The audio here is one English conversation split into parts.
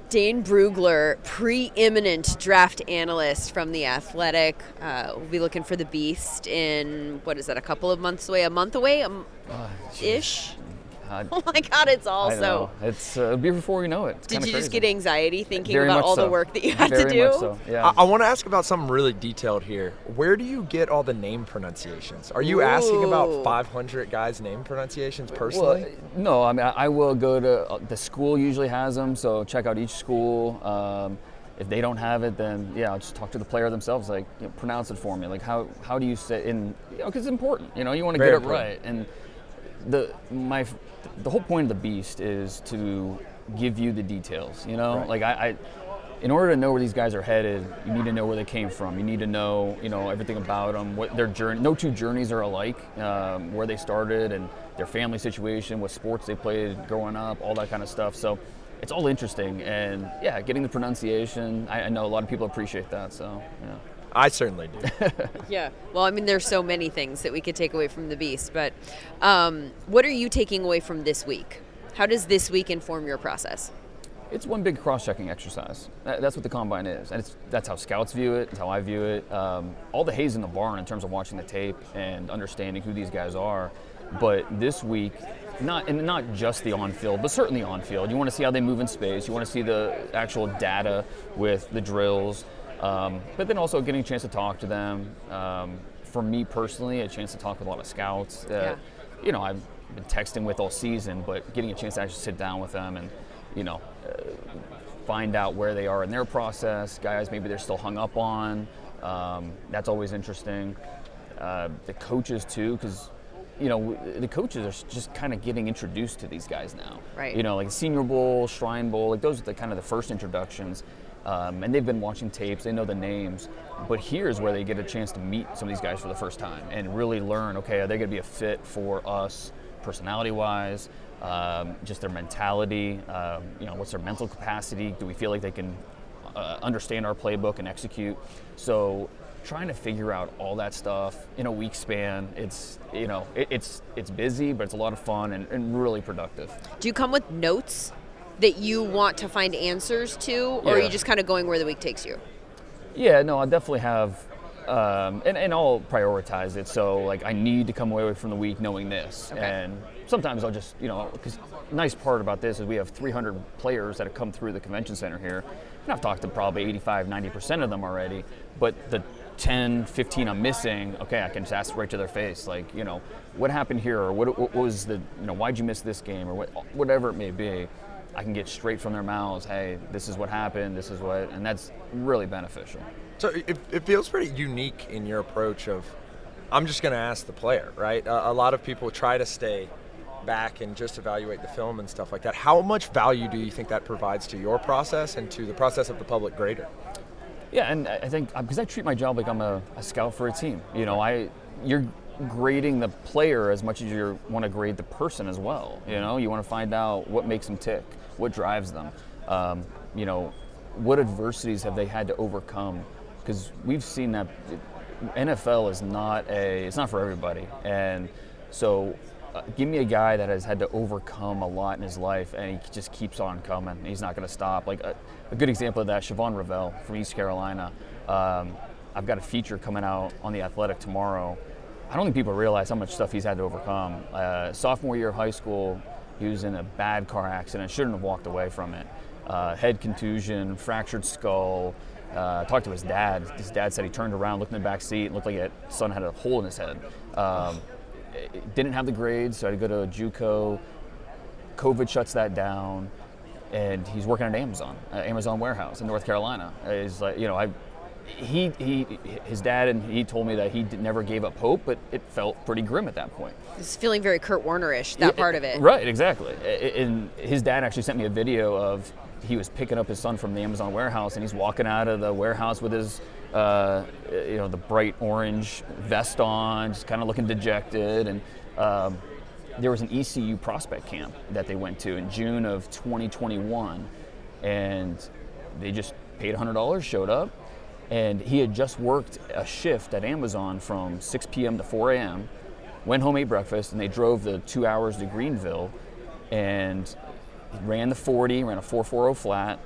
Dane Brugler, preeminent draft analyst from The Athletic. We'll be looking for the Beast in, what is that, a couple of months away? A month away? Ish? Oh my God, it's also. I know. It's it'll be before we know it. It's Did you crazy. just get anxiety thinking Very about much all so. the work that you had Very to do? much so, yeah. I want to ask about something really detailed here. Where do you get all the name pronunciations? Are you asking about 500 guys' name pronunciations personally? Well, no, I mean, I will go to, the school usually has them, so check out each school. If they don't have it, then yeah, I'll just talk to the player themselves, like, pronounce it for me. Like, how do you say, because it's important, you want to get it right. And the whole point of the Beast is to give you the details, Right. Like I in order to know where these guys are headed, you need to know where they came from. You need to know, everything about them, what their journey. No two journeys are alike. Where they started and their family situation, what sports they played growing up, all that kind of stuff. So it's all interesting, and yeah, getting the pronunciation. I know a lot of people appreciate that. So yeah. I certainly do. Yeah. Well, I mean, there's so many things that we could take away from the Beast, but what are you taking away from this week? How does this week inform your process? It's one big cross-checking exercise. That's what the Combine is, and that's how scouts view it, it's how I view it. All the hay's in the barn in terms of watching the tape and understanding who these guys are. But this week, not just the on-field, but certainly on-field. You want to see how they move in space. You want to see the actual data with the drills. But then also getting a chance to talk to them. For me personally, a chance to talk with a lot of scouts. I've been texting with all season, but getting a chance to actually sit down with them and, find out where they are in their process. Guys maybe they're still hung up on. That's always interesting. The coaches too, because the coaches are just kind of getting introduced to these guys now. Right. Like Senior Bowl, Shrine Bowl, like those are the kind of the first introductions. And they've been watching tapes, they know the names, but here's where they get a chance to meet some of these guys for the first time and really learn, okay, are they going to be a fit for us personality-wise, just their mentality, what's their mental capacity, do we feel like they can understand our playbook and execute? So trying to figure out all that stuff in a week span, it's busy, but it's a lot of fun and really productive. Do you come with notes that you want to find answers to, or are you just kind of going where the week takes you? Yeah, no, I definitely have, and I'll prioritize it. So, like, I need to come away from the week knowing this. Okay. And sometimes I'll just, because the nice part about this is we have 300 players that have come through the convention center here. And I've talked to probably 85, 90% of them already. But the 10, 15 I'm missing, okay, I can just ask right to their face, like, what happened here, or what was the, why'd you miss this game, or whatever it may be. I can get straight from their mouths, hey, this is what happened, this is what, and that's really beneficial. So it feels pretty unique in your approach of, I'm just going to ask the player, right? A lot of people try to stay back and just evaluate the film and stuff like that. How much value do you think that provides to your process and to the process of the public grader? Yeah, and I think, because I treat my job like I'm a scout for a team. You're grading the player as much as you want to grade the person as well. You want to find out what makes them tick, what drives them. What adversities have they had to overcome? Because we've seen that NFL is it's not for everybody. And so give me a guy that has had to overcome a lot in his life and he just keeps on coming. He's not going to stop. Like a good example of that, Siobhan Revelle from East Carolina. I've got a feature coming out on The Athletic tomorrow. I don't think people realize how much stuff he's had to overcome. Sophomore year of high school, he was in a bad car accident, shouldn't have walked away from it. Head contusion, fractured skull. Talked to his dad. His dad said he turned around, looked in the back seat, and looked like his son had a hole in his head. Didn't have the grades, so I had to go to a JUCO. COVID shuts that down, and he's working at Amazon warehouse in North Carolina. He's like, his dad and he told me that he never gave up hope, but it felt pretty grim at that point. It's feeling very Kurt Warner-ish, that part of it. Right, exactly. And his dad actually sent me a video of he was picking up his son from the Amazon warehouse, and he's walking out of the warehouse with his, the bright orange vest on, just kind of looking dejected. And there was an ECU prospect camp that they went to in June of 2021, and they just paid $100, showed up. And he had just worked a shift at Amazon from 6 p.m. to 4 a.m., went home, ate breakfast, and they drove the 2 hours to Greenville and ran the 40, ran a 4.40 flat,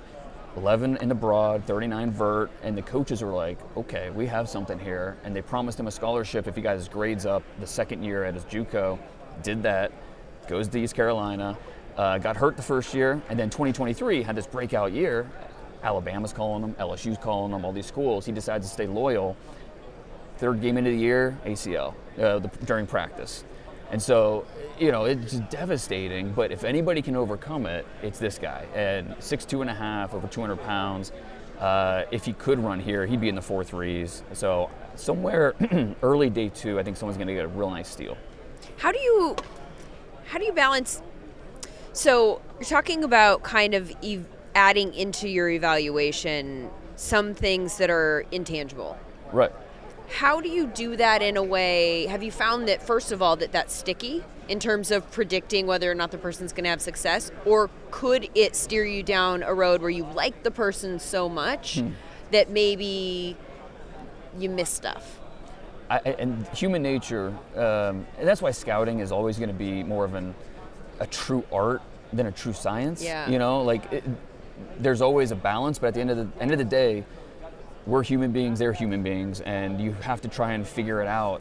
11 in the broad, 39 vert, and the coaches were like, okay, we have something here. And they promised him a scholarship if he got his grades up the second year at his JUCO. Did that, goes to East Carolina, got hurt the first year, and then 2023 had this breakout year. Alabama's calling him, LSU's calling him, all these schools. He decides to stay loyal. Third game into the year, ACL during practice. And so, it's devastating, but if anybody can overcome it, it's this guy. And 6'2.5", over 200 pounds. If he could run here, he'd be in the 4.3s. So somewhere early day 2, I think someone's going to get a real nice steal. How do you balance? So you're talking about kind of adding into your evaluation some things that are intangible. Right. How do you do that in a way? Have you found that, first of all, that's sticky in terms of predicting whether or not the person's going to have success? Or could it steer you down a road where you like the person so much that maybe you miss stuff? And human nature, and that's why scouting is always going to be more of a true art than a true science. Yeah. There's always a balance, but at the end of the day, we're human beings, they're human beings, and you have to try and figure it out.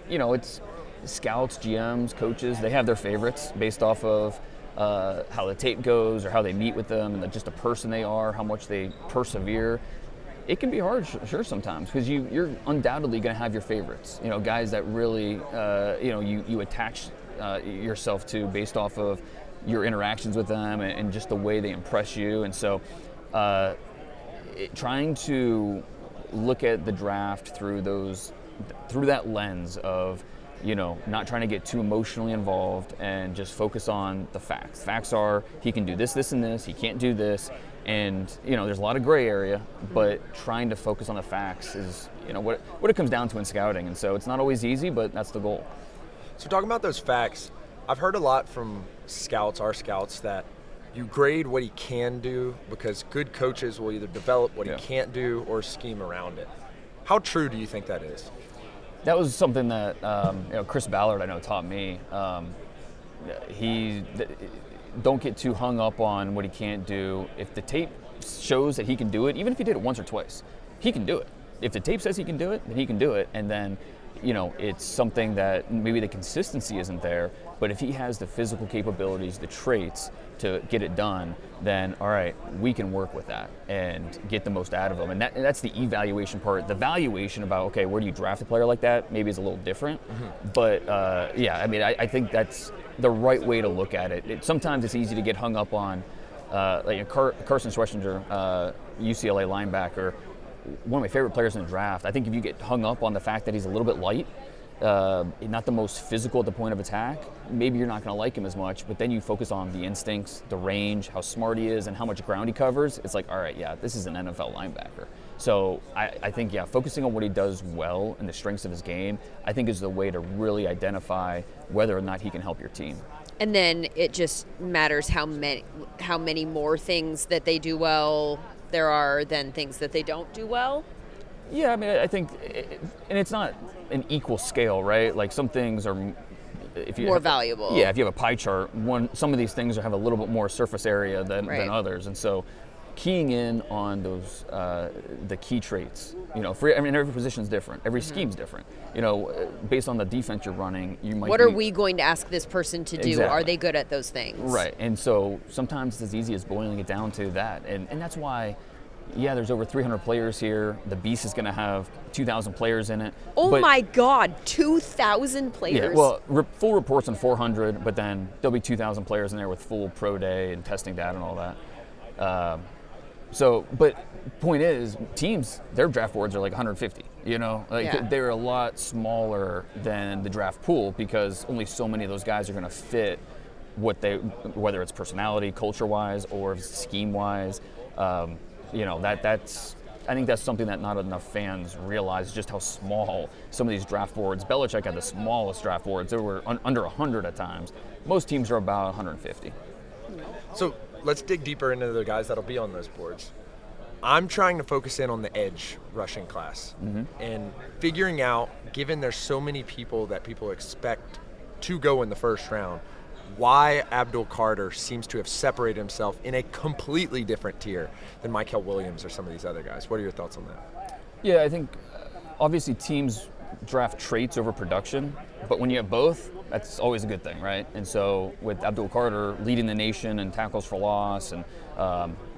It's scouts, GMs, coaches, they have their favorites based off of how the tape goes or how they meet with them and just the person they are, how much they persevere. It can be hard, sure, sometimes, because you're undoubtedly going to have your favorites. Guys that really, you attach yourself to based off of your interactions with them and just the way they impress you. And so trying to look at the draft through that lens of, not trying to get too emotionally involved and just focus on the facts. Facts are, he can do this, this, and this, he can't do this. And, there's a lot of gray area, but trying to focus on the facts is, what it comes down to in scouting. And so it's not always easy, but that's the goal. So talking about those facts, I've heard a lot from our scouts, that you grade what he can do because good coaches will either develop what he can't do or scheme around it. How true do you think that is? That was something that Chris Ballard, I know, taught me. Don't get too hung up on what he can't do. If the tape shows that he can do it, even if he did it once or twice, he can do it. If the tape says he can do it, then he can do it. And then, it's something that maybe the consistency isn't there, but if he has the physical capabilities, the traits to get it done, then all right, we can work with that and get the most out of him. And that's the evaluation part. The valuation about, okay, where do you draft a player like that, maybe is a little different. But I think that's the right way to look at it. Sometimes it's easy to get hung up on, Carson Schwessinger, UCLA linebacker, one of my favorite players in the draft. I think if you get hung up on the fact that he's a little bit light, not the most physical at the point of attack, maybe you're not going to like him as much, but then you focus on the instincts, the range, how smart he is, and how much ground he covers. It's like, all right, yeah, this is an NFL linebacker. So I think, focusing on what he does well and the strengths of his game, I think is the way to really identify whether or not he can help your team. And then it just matters how many more things that they do well there are than things that they don't do well. Yeah, I think, and it's not an equal scale, right? Like some things are more valuable. Yeah, if you have a pie chart, some of these things have a little bit more surface area than others, and so keying in on those the key traits. Every position is different, every scheme's different. Based on the defense you're running, you might. What are we going to ask this person to do? Exactly. Are they good at those things? Right, and so sometimes it's as easy as boiling it down to that, and that's why. Yeah, there's over 300 players here. The Beast is going to have 2,000 players in it. Oh my God, 2,000 players? Yeah, well, full reports on 400, but then there'll be 2,000 players in there with full pro day and testing data and all that. But point is, teams, their draft boards are like 150. They're a lot smaller than the draft pool because only so many of those guys are going to fit whether it's personality, culture-wise, or scheme-wise. I think that's something that not enough fans realize, just how small some of these draft boards. Belichick had the smallest draft boards. They were under 100 at times. Most teams are about 150. So let's dig deeper into the guys that'll be on those boards. I'm trying to focus in on the edge rushing class and figuring out, given there's so many people that people expect to go in the first round, why Abdul Carter seems to have separated himself in a completely different tier than Michael Williams or some of these other guys. What are your thoughts on that? Yeah, I think obviously teams draft traits over production, but when you have both, that's always a good thing, right? And so with Abdul Carter leading the nation in tackles for loss, and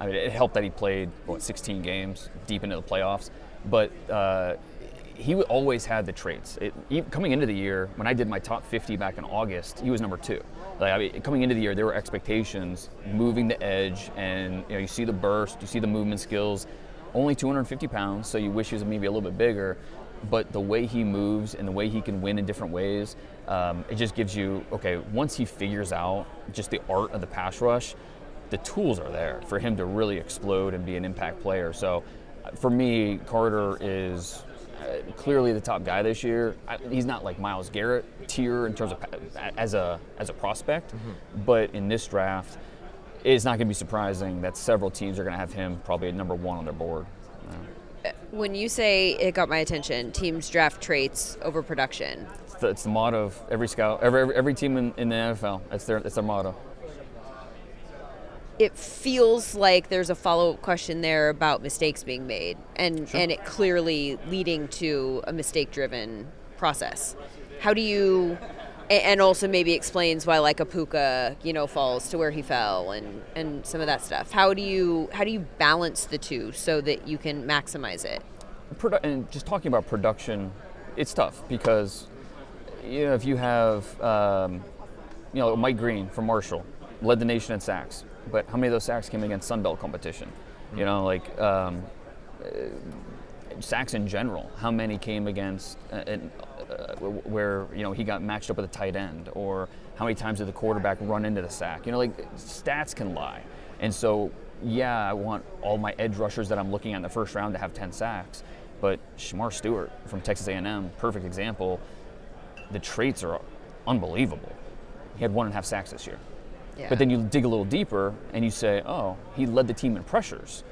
it helped that he played 16 games deep into the playoffs, but he always had the traits. Coming into the year, when I did my top 50 back in August, he was number 2. Coming into the year, there were expectations, moving the edge, and you see the burst, you see the movement skills. Only 250 pounds, so you wish he was maybe a little bit bigger. But the way he moves and the way he can win in different ways, it just gives you, okay, once he figures out just the art of the pass rush, the tools are there for him to really explode and be an impact player. So for me, Carter is clearly the top guy this year. He's not like Myles Garrett tier in terms of as a prospect, but in this draft, it's not going to be surprising that several teams are going to have him probably at number 1 on their board. When you say it got my attention, teams draft traits over production. It's the motto of every scout, every team in the NFL. That's their motto. It feels like there's a follow-up question there about mistakes being made, and it clearly leading to a mistake-driven process. How do you, and also maybe explains why like a Puka, falls to where he fell, and some of that stuff. How do you balance the two so that you can maximize it? And just talking about production, it's tough because if you have Mike Green from Marshall led the nation in sacks, but how many of those sacks came against Sun Belt competition? Sacks in general. How many came against where he got matched up with a tight end, or how many times did the quarterback run into the sack? Stats can lie, and so I want all my edge rushers that I'm looking at in the first round to have 10 sacks, but Shamar Stewart from Texas A&M, perfect example. The traits are unbelievable. He had 1.5 sacks this year. Yeah. But then you dig a little deeper and you say, oh, he led the team in pressures.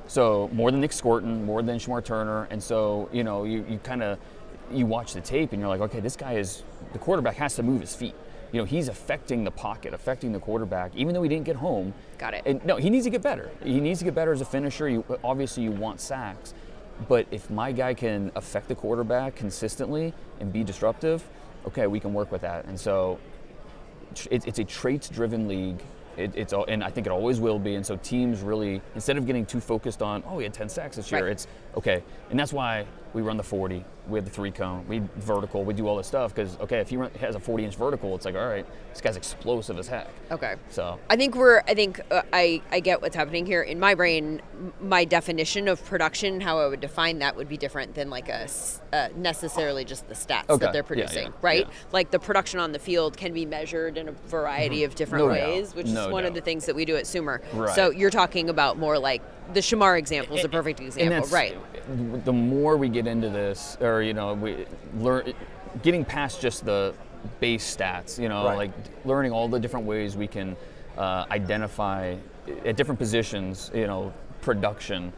So more than Nick Scorton, more than Shamar Turner. And so, you watch the tape and you're like, okay, this guy the quarterback has to move his feet. He's affecting the pocket, affecting the quarterback, even though he didn't get home. Got it. And no, he needs to get better. He needs to get better as a finisher. Obviously you want sacks, but if my guy can affect the quarterback consistently and be disruptive, okay, we can work with that. And so it's a traits-driven league. And I think it always will be. And so teams really, instead of getting too focused on, he had 10 sacks this year, It's okay. And that's why we run the 40. We have the 3-cone. We vertical. We do all this stuff because, if he has a 40-inch vertical, it's like, all right, this guy's explosive as heck. Okay. So I think I get what's happening here. In my brain, my definition of production, how I would define that would be different than like necessarily just the stats that they're producing, right? Yeah. Like the production on the field can be measured in a variety of different ways, which is one of the things that we do at Sumer. Right. So you're talking about more like the Shamar example is a perfect example, right? The more we get into this, or we learn, getting past just the base stats, like learning all the different ways we can identify at different positions, production.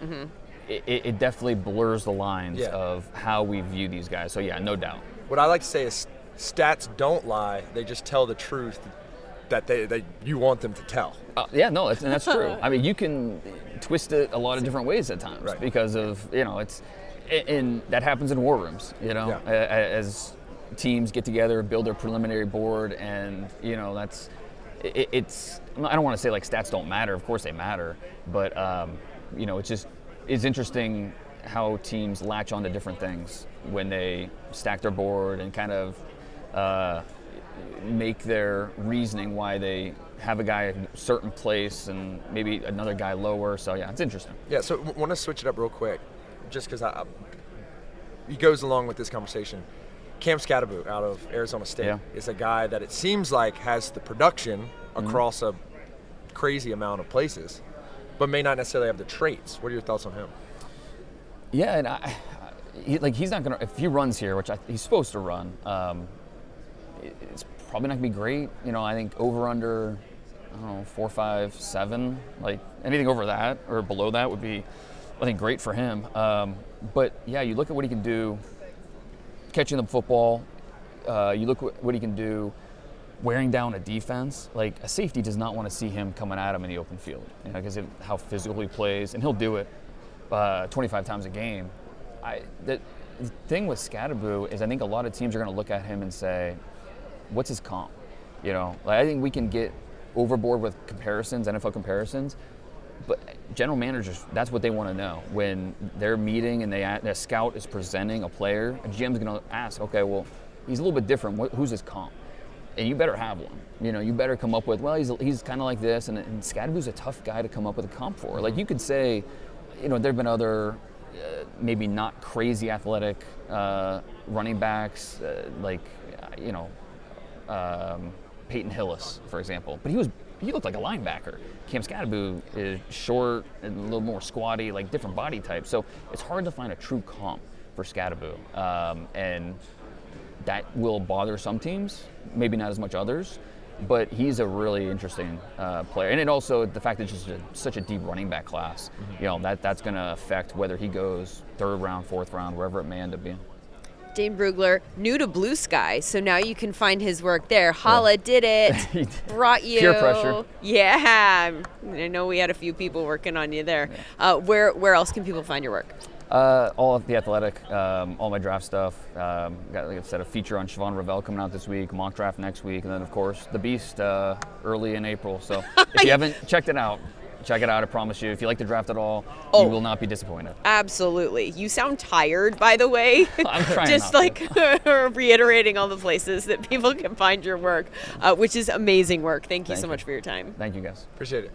It definitely blurs the lines of how we view these guys. So no doubt. What I like to say is stats don't lie; they just tell the truth that you want them to tell. That's true. I mean, you can twist it a lot of different ways at times because of and that happens in war rooms. As teams get together, build their preliminary board, and it's. I don't want to say like stats don't matter. Of course they matter, but it's interesting how teams latch onto different things when they stack their board and kind of make their reasoning why they have a guy at a certain place and maybe another guy lower. So it's interesting. Yeah. So want to switch it up real quick, just because he goes along with this conversation. Cam Skattebo out of Arizona State is a guy that it seems like has the production across a crazy amount of places, but may not necessarily have the traits. What are your thoughts on him? Yeah, and he's not gonna, if he runs here, which he's supposed to run. It's probably not gonna be great. I think over under, 4, 5, 7. Like anything over that or below that would be, I think, great for him. But you look at what he can do catching the football. You look what he can do wearing down a defense. Like, a safety does not want to see him coming at him in the open field, because of how physical he plays, and he'll do it 25 times a game. The thing with Skattebo is I think a lot of teams are going to look at him and say, what's his comp? Like, I think we can get overboard with comparisons, NFL comparisons, but general managers, that's what they want to know. When they're meeting and a scout is presenting a player, a GM's going to ask, okay, well, he's a little bit different. Who's his comp? And you better have one. You better come up with, well, he's kind of like this, and Skattebo's a tough guy to come up with a comp for. Like, you could say, there have been other maybe not crazy athletic running backs, Peyton Hillis, for example. But he looked like a linebacker. Cam Skattebo is short and a little more squatty, like different body types. So it's hard to find a true comp for Skattebo. And that will bother some teams, maybe not as much others. But he's a really interesting player. And it also, the fact that it's just such a deep running back class, that's going to affect whether he goes 3rd round, 4th round, wherever it may end up being. Dane Brugler, new to Blue Sky, so now you can find his work there. Holla did it, brought you. Peer pressure. Yeah, I know we had a few people working on you there. Where else can people find your work? All of The Athletic, all my draft stuff. Got, like I said, a feature on Siobhan Revelle coming out this week, mock draft next week, and then, of course, The Beast early in April. So if you haven't checked it out, check it out. I promise you. If you like the draft at all, you will not be disappointed. Absolutely. You sound tired, by the way. I'm trying Just not to. Reiterating all the places that people can find your work, which is amazing work. Thank you so much for your time. Thank you, guys. Appreciate it.